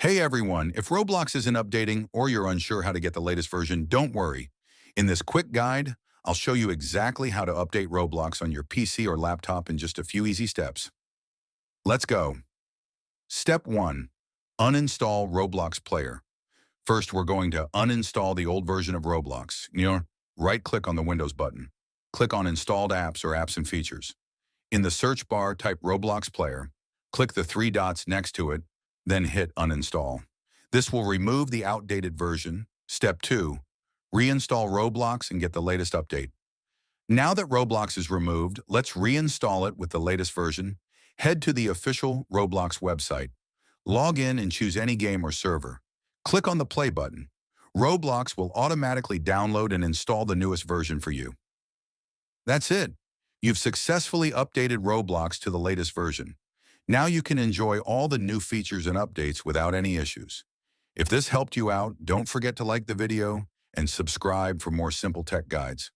Hey everyone, if Roblox isn't updating or you're unsure how to get the latest version, don't worry. In this quick guide, I'll show you exactly how to update Roblox on your PC or laptop in just a few easy steps. Let's go. Step 1. Uninstall Roblox Player. First, we're going to uninstall the old version of Roblox. Right-click on the Windows button. Click on Installed Apps or Apps and Features. In the search bar, type Roblox Player. Click the three dots next to it, then hit Uninstall. This will remove the outdated version. Step 2. Reinstall Roblox and get the latest update. Now that Roblox is removed, let's reinstall it with the latest version. Head to the official Roblox website. Log in and choose any game or server. Click on the Play button. Roblox will automatically download and install the newest version for you. That's it. You've successfully updated Roblox to the latest version. Now you can enjoy all the new features and updates without any issues. If this helped you out, don't forget to like the video and subscribe for more simple tech guides.